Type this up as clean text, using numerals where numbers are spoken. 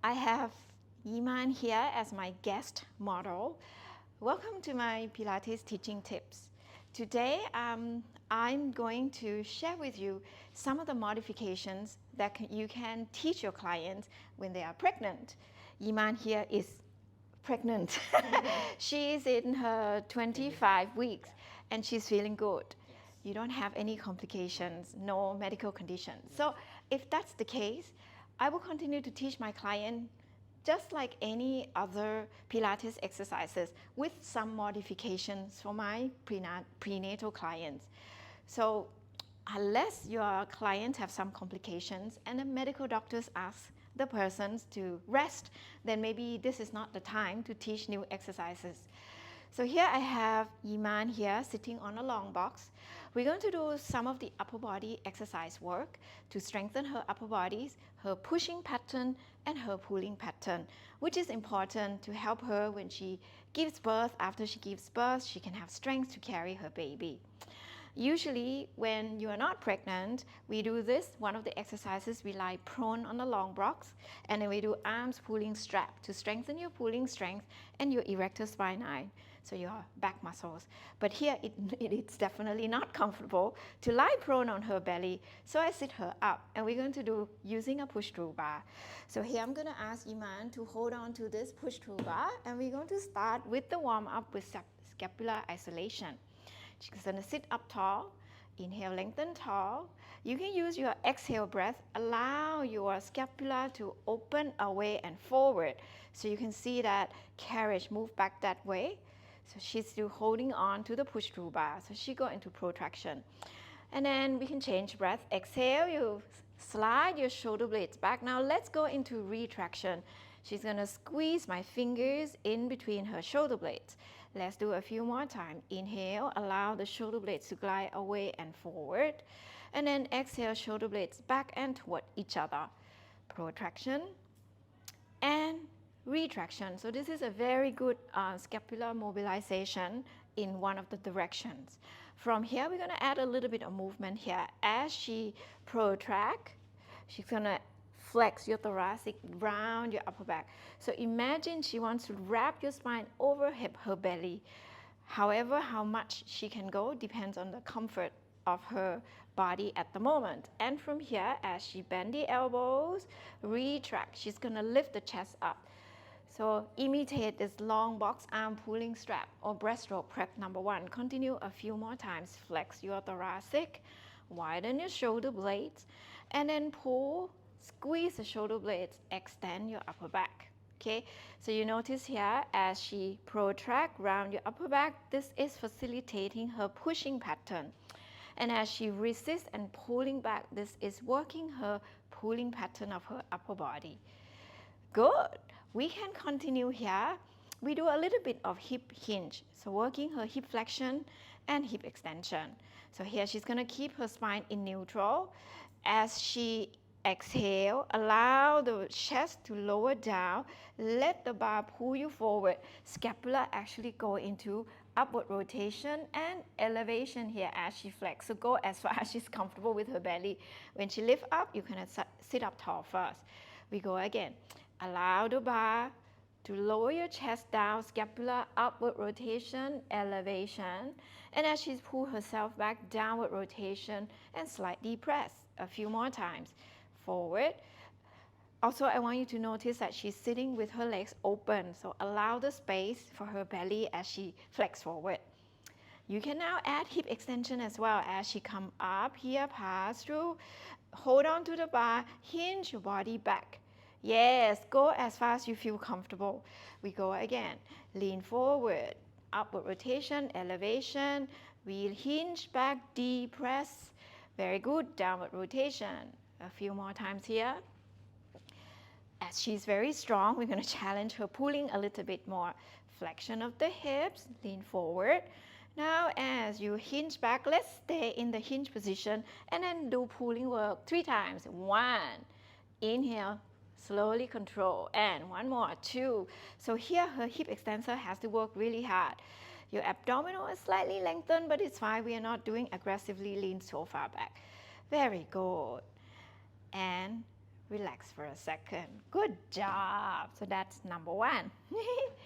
I have Iman here as my guest model. Welcome to my Pilates teaching tips. Today, I'm going to share with you some of the modifications that you can teach your clients when they are pregnant. Iman here is pregnant. She's in her 25 weeks and she's feeling good. You don't have any complications, no medical conditions. So if that's the case, I will continue to teach my client just like any other Pilates exercises with some modifications for my prenatal clients. So unless your clients have some complications and the medical doctors ask the persons to rest, then maybe this is not the time to teach new exercises. So here I have Iman here sitting on a long box. We're going to do some of the upper body exercise work to strengthen her upper bodies, her pushing pattern and her pulling pattern, which is important to help her when she gives birth. After she gives birth, she can have strength to carry her baby. Usually when you are not pregnant, we do this. One of the exercises, we lie prone on the long box and then we do arms pulling strap to strengthen your pulling strength and your erector spinae, so your back muscles. But here it's definitely not comfortable to lie prone on her belly, so I sit her up and we're going to do using a push-through bar. So here I'm going to ask Iman to hold on to this push-through bar and we're going to start with the warm-up with scapular isolation. She's going to sit up tall, inhale, lengthen tall. You can use your exhale breath, allow your scapula to open away and forward. So you can see that carriage move back that way. So she's still holding on to the push-through bar. So she go into protraction. And then we can change breath. Exhale, you slide your shoulder blades back. Now let's go into retraction. She's going to squeeze my fingers in between her shoulder blades. Let's do a few more times. Inhale, allow the shoulder blades to glide away and forward. And then exhale, shoulder blades back and toward each other. Protraction and retraction. So this is a very good scapular mobilization in one of the directions. From here, we're going to add a little bit of movement here. As she protract, she's going to flex your thoracic, round your upper back. So imagine she wants to wrap your spine over her belly. However, how much she can go depends on the comfort of her body at the moment. And from here, as she bend the elbows, retract, she's going to lift the chest up. So imitate this long box arm pulling strap or breaststroke prep number 1. Continue a few more times. Flex your thoracic, widen your shoulder blades, and then pull, squeeze the shoulder blades, extend your upper back. Okay, so you notice here as she protract round your upper back, this is facilitating her pushing pattern. And as she resists and pulling back, this is working her pulling pattern of her upper body. Good. We can continue here. We do a little bit of hip hinge. So working her hip flexion and hip extension. So here she's going to keep her spine in neutral. As she exhale, allow the chest to lower down. Let the bar pull you forward. Scapula actually go into upward rotation and elevation here as she flex. So go as far as she's comfortable with her belly. When she lift up, you can sit up tall first. We go again. Allow the bar to lower your chest down, scapula, upward rotation, elevation. And as she pulls herself back, downward rotation and slightly press. A few more times. Forward. Also, I want you to notice that she's sitting with her legs open. So allow the space for her belly as she flex forward. You can now add hip extension as well as she come up here, pass through. Hold on to the bar, hinge your body back. Yes, go as fast as you feel comfortable. We go again. Lean forward, upward rotation, elevation. We hinge back, depress. Very good, downward rotation. A few more times here. As she's very strong, we're going to challenge her pulling a little bit more. Flexion of the hips, lean forward. Now as you hinge back, let's stay in the hinge position and then do pulling work 3 times. 1, inhale. Slowly control, and 1 more, 2. So here her hip extensor has to work really hard. Your abdominal is slightly lengthened, but it's fine. We are not doing aggressively lean so far back. Very good. And relax for a second. Good job. So that's number one.